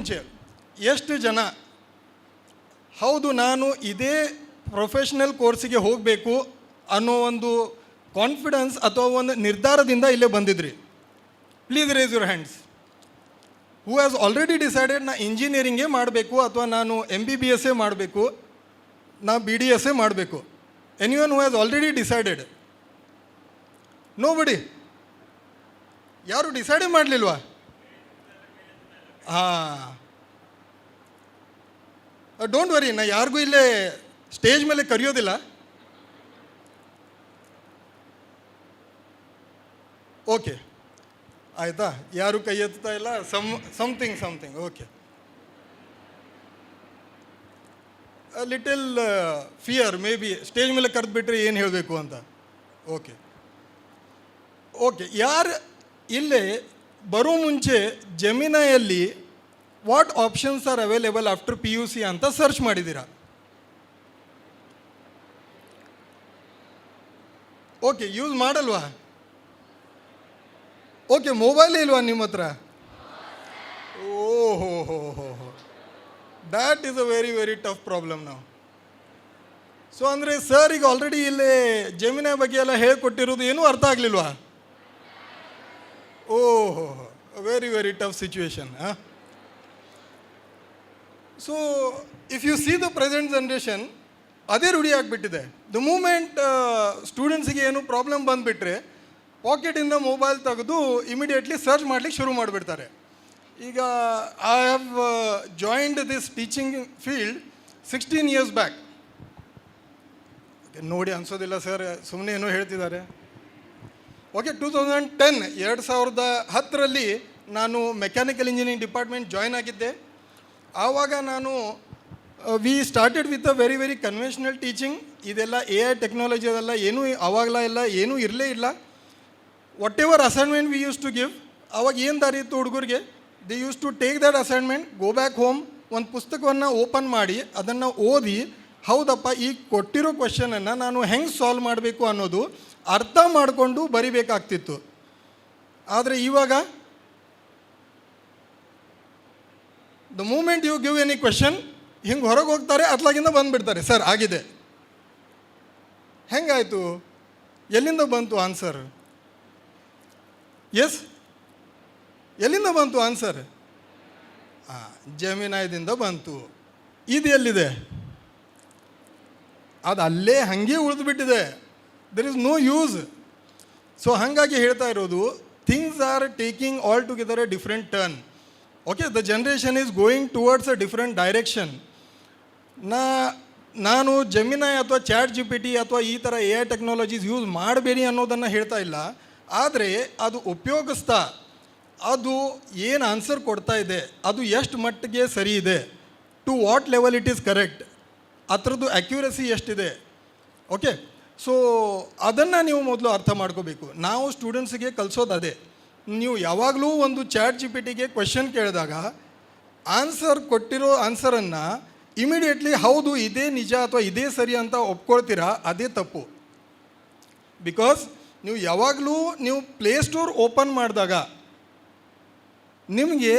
ಮುಂಚೆ ಎಷ್ಟು ಜನ ಹೌದು ನಾನು ಇದೇ ಪ್ರೊಫೆಷ್ನಲ್ ಕೋರ್ಸಿಗೆ ಹೋಗಬೇಕು ಅನ್ನೋ ಒಂದು ಕಾನ್ಫಿಡೆನ್ಸ್ ಅಥವಾ ಒಂದು ನಿರ್ಧಾರದಿಂದ ಇಲ್ಲೇ ಬಂದಿದ್ರಿ? Please raise your hands. Who has already decided ನಾ ಇಂಜಿನಿಯರಿಂಗೇ ಮಾಡಬೇಕು ಅಥವಾ ನಾನು MBBS ಮಾಡಬೇಕು, ನಾ BDS ಮಾಡಬೇಕು? Anyone who has already decided? Nobody. ಯಾರು ಡಿಸೈಡೇ ಮಾಡಲಿಲ್ವಾ? ಹಾಂ, ಡೋಂಟ್ ವರಿ, ನಾ ಯಾರಿಗೂ ಇಲ್ಲೇ ಸ್ಟೇಜ್ ಮೇಲೆ ಕರೆಯೋದಿಲ್ಲ. ಓಕೆ, ಆಯಿತಾ? ಯಾರು ಕೈ ಎತ್ತಾ ಇಲ್ಲ? Something okay. Little fear may be, stage ಮೇಲೆ ಕರೆದುಬಿಟ್ರೆ ಏನು ಹೇಳಬೇಕು ಅಂತ. ಓಕೆ, ಯಾರು ಇಲ್ಲೇ ಬರೋ ಮುಂಚೆ ಜೆಮಿನಾಯಲ್ಲಿ what options are available after PUC ಅಂತ ಸರ್ಚ್ ಮಾಡಿದ್ದೀರಾ? ಓಕೆ, ಯೂಸ್ ಮಾಡಲ್ವಾ? ಓಕೆ, ಮೊಬೈಲ್ ಇಲ್ವಾ ನಿಮ್ಮ ಹತ್ರ? ಓಹೋ, that is a very very tough problem ನಾವು. ಸೊ ಅಂದರೆ ಸರ್ ಈಗ ಆಲ್ರೆಡಿ ಇಲ್ಲೇ ಜೆಮಿನೈ ಬಗ್ಗೆ ಎಲ್ಲ ಹೇಳ್ಕೊಟ್ಟಿರೋದು ಏನೂ ಅರ್ಥ ಆಗಲಿಲ್ವಾ? ಓಹೋ, very very tough situation. So if you see the present generation, ಅದೇ ರೂಢಿ ಆಗಿಬಿಟ್ಟಿದೆ. ದ ಮೂಮೆಂಟ್ ಸ್ಟೂಡೆಂಟ್ಸಿಗೆ ಏನು ಪ್ರಾಬ್ಲಮ್ ಬಂದುಬಿಟ್ರೆ ಪಾಕೆಟಿಂದ ಮೊಬೈಲ್ ತೆಗೆದು ಇಮಿಡಿಯೇಟ್ಲಿ ಸರ್ಚ್ ಮಾಡಲಿಕ್ಕೆ ಶುರು ಮಾಡಿಬಿಡ್ತಾರೆ. ಈಗ I have joined this teaching field 16 years back. ನೋಡಿ ಅನಿಸೋದಿಲ್ಲ ಸರ್, ಸುಮ್ಮನೆ ಏನೋ ಹೇಳ್ತಿದ್ದಾರೆ. ಓಕೆ, 2010 ನಾನು ಮೆಕ್ಯಾನಿಕಲ್ ಇಂಜಿನಿಯರಿಂಗ್ ಡಿಪಾರ್ಟ್ಮೆಂಟ್ ಜಾಯ್ನ್ ಆಗಿದ್ದೆ. ಆವಾಗ ನಾನು we started with a very very conventional teaching. ಇದೆಲ್ಲ AI ಟೆಕ್ನಾಲಜಿ ಅದೆಲ್ಲ ಏನೂ ಆವಾಗಲ ಎಲ್ಲ ಏನೂ ಇರಲೇ ಇಲ್ಲ. Whatever assignment we use to give, ಅವಾಗ ಏನು ದಾರಿ ಇತ್ತು ಹುಡುಗರಿಗೆ? They use to take that assignment, go back home, ಒಂದು ಪುಸ್ತಕವನ್ನು ಓಪನ್ ಮಾಡಿ ಅದನ್ನು ಓದಿ, ಹೌದಪ್ಪ ಈ ಕೊಟ್ಟಿರೋ ಕ್ವೆಶನನ್ನು ನಾನು ಹೆಂಗೆ ಸಾಲ್ವ್ ಮಾಡಬೇಕು ಅನ್ನೋದು ಅರ್ಥ ಮಾಡಿಕೊಂಡು ಬರಿಬೇಕಾಗ್ತಿತ್ತು. ಆದರೆ ಇವಾಗ the moment you give any question, ಹಿಂಗೆ ಹೊರಗೆ ಹೋಗ್ತಾರೆ, ಅತ್ಲಾಗಿಂದ ಬಂದುಬಿಡ್ತಾರೆ, ಸರ್ ಆಗಿದೆ. ಹೆಂಗಾಯಿತು? ಎಲ್ಲಿಂದ ಬಂತು ಆನ್ಸರ್? ಎಸ್, ಎಲ್ಲಿಂದ ಬಂತು ಆನ್ಸರ್? ಜೆಮಿನೈದಿಂದ ಬಂತು. ಇದು ಎಲ್ಲಿದೆ? ಅದು ಅಲ್ಲೇ ಹಾಗೆ ಉಳಿದುಬಿಟ್ಟಿದೆ. There is no use. So ಹಾಗಾಗಿ ಹೇಳ್ತಾ ಇರೋದು, things are taking all together a different turn. Okay, the generation is going towards a different direction. ನಾನು ಜೆಮಿನೈ ಅಥವಾ ChatGPT ಅಥವಾ ಈ ಥರ AI ಟೆಕ್ನಾಲಜೀಸ್ ಯೂಸ್ ಮಾಡಬೇಡಿ ಅನ್ನೋದನ್ನು ಹೇಳ್ತಾ ಇಲ್ಲ. ಆದರೆ ಅದು ಉಪಯೋಗಿಸ್ತಾ ಅದು ಏನು ಆನ್ಸರ್ ಕೊಡ್ತಾ ಇದೆ, ಅದು ಎಷ್ಟು ಮಟ್ಟಿಗೆ ಸರಿ ಇದೆ, to what level it is correct, ಅದರದ್ದು ಅಕ್ಯುರಸಿ ಎಷ್ಟಿದೆ. ಓಕೆ, ಸೊ ಅದನ್ನು ನೀವು ಮೊದಲು ಅರ್ಥ ಮಾಡ್ಕೋಬೇಕು. ನಾವು ಸ್ಟೂಡೆಂಟ್ಸಿಗೆ ಕಲಿಸೋದು ಅದೇ. ನೀವು ಯಾವಾಗಲೂ ಒಂದು ChatGPTಗೆ ಕ್ವೆಶನ್ ಕೇಳಿದಾಗ ಆನ್ಸರ್ ಕೊಟ್ಟಿರೋ ಆನ್ಸರನ್ನು ಇಮಿಡಿಯೇಟ್ಲಿ ಹೌದು ಇದೇ ನಿಜ ಅಥವಾ ಇದೇ ಸರಿ ಅಂತ ಒಪ್ಕೊಳ್ತೀರಾ, ಅದೇ ತಪ್ಪು. ಬಿಕಾಸ್ ನೀವು ಯಾವಾಗಲೂ ಪ್ಲೇಸ್ಟೋರ್ ಓಪನ್ ಮಾಡಿದಾಗ ನಿಮಗೆ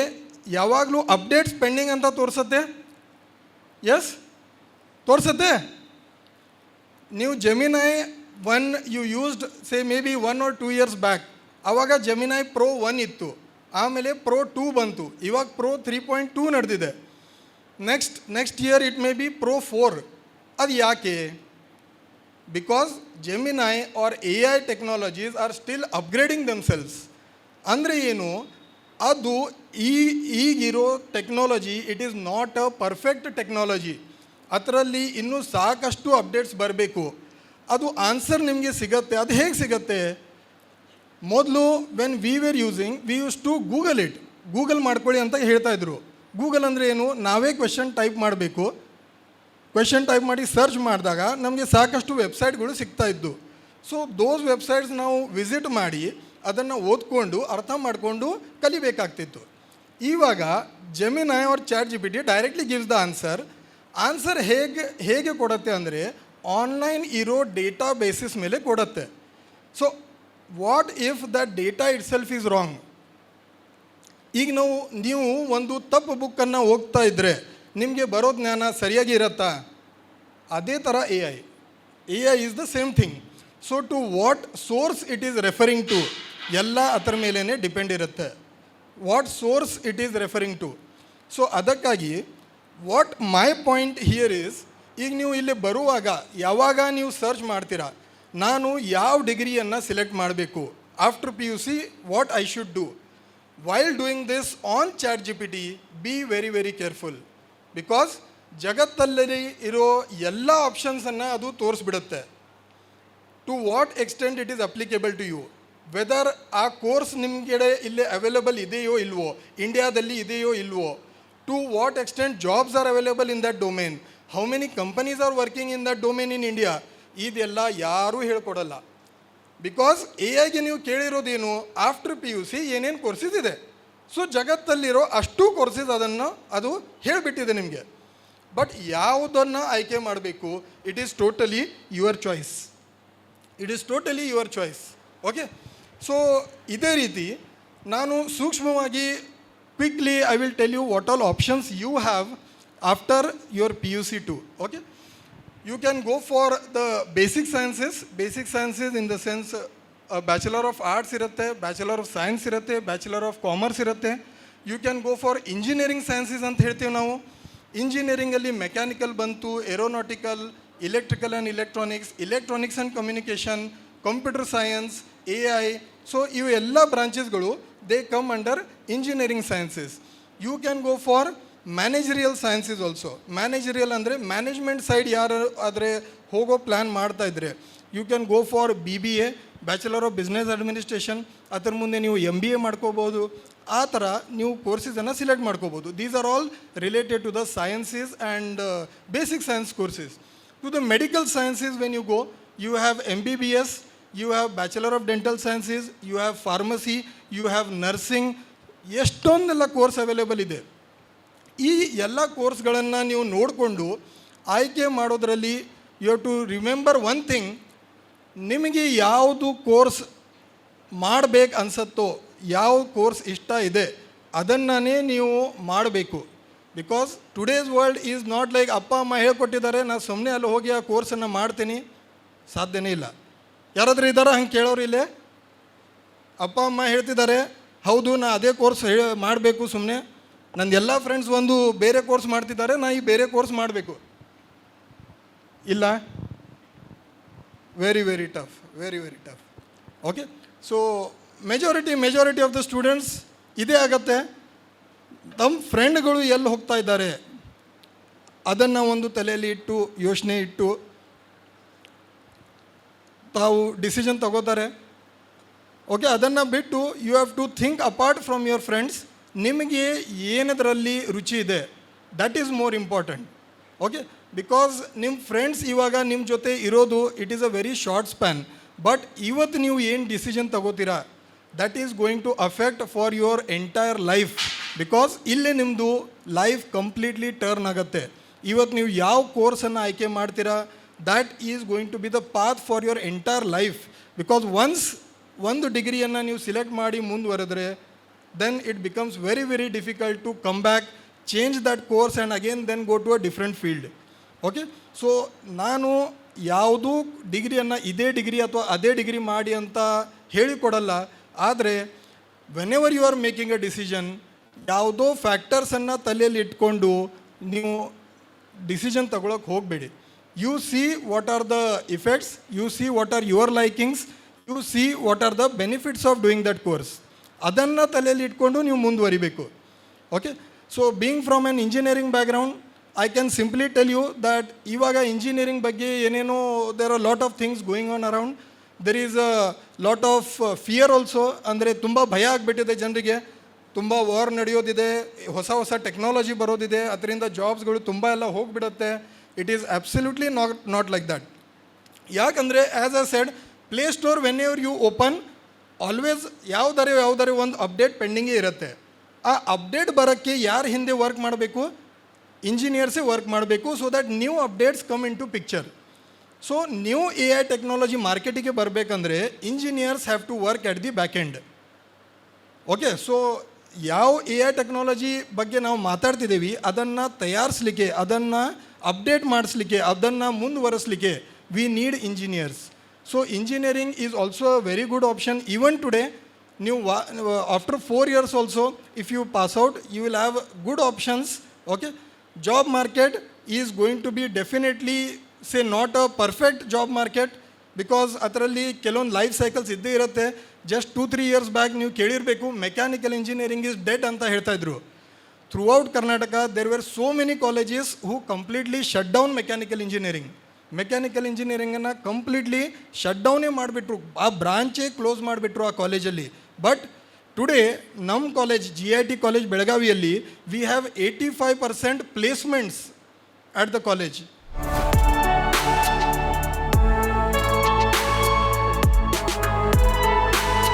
ಯಾವಾಗಲೂ ಅಪ್ಡೇಟ್ಸ್ ಪೆಂಡಿಂಗ್ ಅಂತ ತೋರಿಸುತ್ತೆ. ಎಸ್, ತೋರಿಸುತ್ತೆ. ನೀವು Gemini 1 you used say maybe 1 or 2 years back, ಆವಾಗ ಜೆಮಿನೈ Pro 1 ಇತ್ತು, ಆಮೇಲೆ Pro 2 ಬಂತು, ಇವಾಗ Pro 3.2 ನಡೆದಿದೆ. Next year it may be Pro 4. ಅದು ಯಾಕೆ? Because Gemini are AI technologies are still upgrading themselves. ಅಂದರೆ ಏನು? ಅದು ಈಗಿರೋ technology it is not a perfect technology. ಅದರಲ್ಲಿ ಇನ್ನೂ ಸಾಕಷ್ಟು ಅಪ್ಡೇಟ್ಸ್ ಬರಬೇಕು. ಅದು ಆನ್ಸರ್ ನಿಮಗೆ ಸಿಗತ್ತೆ. ಅದು ಹೇಗೆ ಸಿಗತ್ತೆ? ಮೊದಲು when we use to Google it. Google ಮಾಡ್ಕೊಳ್ಳಿ ಅಂತ ಹೇಳ್ತಾಯಿದ್ರು. ಗೂಗಲ್ ಅಂದರೆ ಏನು? ನಾವೇ ಕ್ವೆಶನ್ ಟೈಪ್ ಮಾಡಬೇಕು. ಕ್ವೆಶನ್ ಟೈಪ್ ಮಾಡಿ ಸರ್ಚ್ ಮಾಡಿದಾಗ ನಮಗೆ ಸಾಕಷ್ಟು ವೆಬ್ಸೈಟ್ಗಳು ಸಿಗ್ತಾಯಿದ್ದು. ಸೊ ದೋಸ್ ವೆಬ್ಸೈಟ್ಸ್ ನಾವು ವಿಸಿಟ್ ಮಾಡಿ ಅದನ್ನು ಓದ್ಕೊಂಡು ಅರ್ಥ ಮಾಡಿಕೊಂಡು ಕಲಿಬೇಕಾಗ್ತಿತ್ತು. ಇವಾಗ Gemini or ChatGPT directly gives the answer ಹೇಗೆ ಕೊಡುತ್ತೆ ಅಂದರೆ ಆನ್ಲೈನ್ ಇರೋ ಡೇಟಾ ಬೇಸಿಸ್ ಮೇಲೆ ಕೊಡುತ್ತೆ. So what if the data itself is wrong? ಈಗ ನೀವು ಒಂದು ತಪ್ಪು ಬುಕ್ಕನ್ನು ಓದ್ತಾ ಇದ್ದರೆ ನಿಮಗೆ ಬರೋ ಜ್ಞಾನ ಸರಿಯಾಗಿ ಇರುತ್ತಾ? ಅದೇ ಥರ A I is the same thing. So to what source it is referring to ಎಲ್ಲ ಅದರ ಮೇಲೇ ಡಿಪೆಂಡ್ ಇರುತ್ತೆ, what source it is referring to. So ಅದಕ್ಕಾಗಿ what my point here is, ಈಗ ನೀವು ಇಲ್ಲಿ ಬರುವಾಗ ಯಾವಾಗ ನೀವು ಸರ್ಚ್ ಮಾಡ್ತೀರಾ ನಾನು ಯಾವ ಡಿಗ್ರಿಯನ್ನು ಸಿಲೆಕ್ಟ್ ಮಾಡಬೇಕು after PUC, what I should do. While doing this on ChatGPT, be very very careful, because ಜಗತ್ತಲ್ಲಿ ಇರೋ ಎಲ್ಲ ಆಪ್ಷನ್ಸನ್ನು ಅದು ತೋರಿಸ್ಬಿಡುತ್ತೆ. To what extent it is applicable to you, whether ಆ ಕೋರ್ಸ್ ನಿಮಗೆ ಇಲ್ಲಿ ಅವೈಲೇಬಲ್ ಇದೆಯೋ ಇಲ್ವೋ, ಇಂಡಿಯಾದಲ್ಲಿ ಇದೆಯೋ ಇಲ್ವೋ, to what extent jobs are available in that domain, how many companies are working in that domain in India, ಇದೆಲ್ಲ ಯಾರೂ ಹೇಳ್ಕೊಡಲ್ಲ. ಬಿಕಾಸ್ AI ನೀವು ಕೇಳಿರೋದೇನು, ಆಫ್ಟರ್ PUC ಏನೇನು ಕೋರ್ಸಸ್ ಇದೆ. ಸೊ ಜಗತ್ತಲ್ಲಿರೋ ಅಷ್ಟು ಕೋರ್ಸಸ್ ಅದನ್ನು ಅದು ಹೇಳಿಬಿಟ್ಟಿದೆ ನಿಮಗೆ. ಬಟ್ ಯಾವುದನ್ನು ಆಯ್ಕೆ ಮಾಡಬೇಕು, it is totally your choice, it is totally your choice. Okay, so ಇದೇ ರೀತಿ ನಾನು ಸೂಕ್ಷ್ಮವಾಗಿ quickly I will tell you what all options you have after your PUC too. Okay, you can go for the basic sciences in the sense bachelor of arts ಇರುತ್ತೆ, bachelor of science ಇರುತ್ತೆ, bachelor of commerce ಇರುತ್ತೆ. You can go for engineering sciences ಅಂತ ಹೇಳ್ತೀವಿ ನಾವು. ಇಂಜಿನಿಯರಿಂಗಲ್ಲಿ mechanical ಬಂತು, aeronautical, electrical and electronics and communication, computer science, AI. So ಇವು ಎಲ್ಲ ಬ್ರಾಂಚಸ್ಗಳು they come under engineering sciences. You can go for managerial sciences also. Managerial ಅಂದರೆ ಮ್ಯಾನೇಜ್ಮೆಂಟ್ ಸೈಡ್ ಯಾರು ಆದರೆ ಹೋಗೋ ಪ್ಲ್ಯಾನ್ ಮಾಡ್ತಾ ಇದ್ದರೆ you can go for BBA, bachelor of business administration. ಅದರ ಮುಂದೆ ನೀವು MBA ಮಾಡ್ಕೋಬೋದು. ಆ ಥರ ನೀವು ಕೋರ್ಸಸನ್ನು ಸಿಲೆಕ್ಟ್ ಮಾಡ್ಕೋಬೋದು. These are all related to the sciences and basic science courses. To the medical sciences when you go, you have MBBS, you have bachelor of dental sciences, you have pharmacy, you have nursing, ಎಷ್ಟೊಂದೆಲ್ಲ course available ಇದೆ. ಈ ಎಲ್ಲ ಕೋರ್ಸ್ಗಳನ್ನು ನೀವು ನೋಡಿಕೊಂಡು ಆಯ್ಕೆ ಮಾಡೋದರಲ್ಲಿ you have to remember one thing, ನಿಮಗೆ ಯಾವುದು ಕೋರ್ಸ್ ಮಾಡಬೇಕು ಅನಿಸುತ್ತೋ, ಯಾವ ಕೋರ್ಸ್ ಇಷ್ಟ ಇದೆ ಅದನ್ನೇ ನೀವು ಮಾಡಬೇಕು. Because today's world is not like ಅಪ್ಪ ಅಮ್ಮ ಹೇಳ್ಕೊಟ್ಟಿದ್ದಾರೆ ನಾನು ಸುಮ್ಮನೆ ಅಲ್ಲಿ ಹೋಗಿ ಆ ಕೋರ್ಸನ್ನು ಮಾಡ್ತೀನಿ, ಸಾಧ್ಯನೇ ಇಲ್ಲ. ಯಾರಾದರೂ ಇದ್ದಾರಾ ಹಂಗೆ ಕೇಳೋರು ಇಲ್ಲೇ? ಅಪ್ಪ ಅಮ್ಮ ಹೇಳ್ತಿದ್ದಾರೆ ಹೌದು ನಾ ಅದೇ ಕೋರ್ಸ್ ಮಾಡಬೇಕು, ಸುಮ್ಮನೆ ನನ್ನ ಎಲ್ಲ ಫ್ರೆಂಡ್ಸ್ ಒಂದು ಬೇರೆ ಕೋರ್ಸ್ ಮಾಡ್ತಿದ್ದಾರೆ, ನಾ ಈ ಬೇರೆ ಕೋರ್ಸ್ ಮಾಡಬೇಕು, ಇಲ್ಲ. Very very tough, very very tough. Okay, so majority of the students ಇದೇ ಆಗತ್ತೆ. ತಮ್ಮ ಫ್ರೆಂಡ್ಗಳು ಎಲ್ಲಿ ಹೋಗ್ತಾ ಇದ್ದಾರೆ ಅದನ್ನು ಒಂದು ತಲೆಯಲ್ಲಿ ಇಟ್ಟು ಯೋಚನೆ ಇಟ್ಟು ತಾವು ಡಿಸಿಷನ್ ತಗೋತಾರೆ. ಓಕೆ, ಅದನ್ನು ಬಿಟ್ಟು you have to think apart from your friends. ನಿಮಗೆ ಏನದರಲ್ಲಿ ರುಚಿ ಇದೆ that is more important. Okay, because ನಿಮ್ಮ ಫ್ರೆಂಡ್ಸ್ ಇವಾಗ ನಿಮ್ಮ ಜೊತೆ ಇರೋದು it is a very short span. But ಇವತ್ತು ನೀವು ಏನು ಡಿಸಿಷನ್ ತಗೋತೀರಾ that is going to affect for your entire life. Because ಇಲ್ಲಿ ನಿಮ್ಮದು ಲೈಫ್ ಕಂಪ್ಲೀಟ್ಲಿ ಟರ್ನ್ ಆಗುತ್ತೆ. ಇವತ್ತು ನೀವು ಯಾವ ಕೋರ್ಸನ್ನು ಆಯ್ಕೆ ಮಾಡ್ತೀರಾ that is going to be the path for your entire life. Because once ಒಂದು ಡಿಗ್ರಿಯನ್ನು ನೀವು ಸಿಲೆಕ್ಟ್ ಮಾಡಿ ಮುಂದುವರೆದ್ರೆ then it becomes very very difficult to come back, change that course and again then go to a different field. Okay, so ನಾನು ಯಾವುದೂ ಡಿಗ್ರಿಯನ್ನು ಇದೇ degree ಅಥವಾ ಅದೇ degree ಮಾಡಿ ಅಂತ ಹೇಳಿಕೊಡಲ್ಲ. ಆದರೆ whenever you are making a decision, ಯಾವುದೋ ಫ್ಯಾಕ್ಟರ್ಸನ್ನು ತಲೆಯಲ್ಲಿ ಇಟ್ಕೊಂಡು ನೀವು ಡಿಸಿಷನ್ ತಗೊಳಕ್ಕೆ ಹೋಗಬೇಡಿ. You see what are the effects, you see what are your likings, you see what are the benefits of doing that course. ಅದನ್ನು ತಲೆಯಲ್ಲಿ ಇಟ್ಕೊಂಡು ನೀವು ಮುಂದುವರಿಬೇಕು. Okay, so being from an engineering background I can simply tell you that ಇವಾಗ engineering ಬಗ್ಗೆ ಏನೇನೋ there are lot of things going on around. There is a lot of fear also. ಅಂದರೆ ತುಂಬ ಭಯ ಆಗಿಬಿಟ್ಟಿದೆ ಜನರಿಗೆ. ತುಂಬ ವಾರ್ ನಡೆಯೋದಿದೆ, ಹೊಸ ಟೆಕ್ನಾಲಜಿ ಬರೋದಿದೆ, ಅದರಿಂದ ಜಾಬ್ಸ್ಗಳು ತುಂಬ ಎಲ್ಲ ಹೋಗಿಬಿಡುತ್ತೆ. It is absolutely not like that. ಯಾಕಂದರೆ as a said, play store whenever you open always ಯಾವುದಾರೆ ಒಂದು ಅಪ್ಡೇಟ್ ಪೆಂಡಿಂಗೇ ಇರುತ್ತೆ. ಆ ಅಪ್ಡೇಟ್ ಬರೋಕ್ಕೆ ಯಾರು ಹಿಂದೆ ವರ್ಕ್ ಮಾಡಬೇಕು? ಇಂಜಿನಿಯರ್ಸೇ ವರ್ಕ್ ಮಾಡಬೇಕು. So that new updates come in to picture. So new AI technology ಮಾರ್ಕೆಟಿಗೆ ಬರಬೇಕಂದ್ರೆ engineers have to work at the back end. Okay, so ಯಾವ ಎ ಐ ಟೆಕ್ನಾಲಜಿ ಬಗ್ಗೆ ನಾವು ಮಾತಾಡ್ತಿದ್ದೀವಿ ಅದನ್ನು ತಯಾರಿಸಲಿಕ್ಕೆ, ಅದನ್ನು ಅಪ್ಡೇಟ್ ಮಾಡಿಸ್ಲಿಕ್ಕೆ, ಅದನ್ನು ಮುಂದುವರಿಸಲಿಕ್ಕೆ we need engineers. So engineering is also a very good option. Even today ನೀವು after 4 years also if you pass out you will have good options. Okay, job market is going to be definitely say not a perfect job market, because ಅದರಲ್ಲಿ ಕೆಲವೊಂದು life cycles ಇದ್ದೇ ಇರುತ್ತೆ. Just 2-3 years back ನೀವು ಕೇಳಿರಬೇಕು mechanical engineering is dead ಅಂತ ಹೇಳ್ತಾಯಿದ್ರು. Throughout Karnataka there were so many colleges who completely shut down mechanical engineering. Mechanical ಇಂಜಿನಿಯರಿಂಗನ್ನು completely shut ಡೌನೇ ಮಾಡಿಬಿಟ್ರು, ಆ ಬ್ರಾಂಚೇ ಕ್ಲೋಸ್ ಮಾಡಿಬಿಟ್ರು ಆ ಕಾಲೇಜಲ್ಲಿ. ಬಟ್ ಟುಡೇ ನಮ್ಮ ಕಾಲೇಜ್ GIT ಕಾಲೇಜ್ ಬೆಳಗಾವಿಯಲ್ಲಿ we have 85% placements at the college.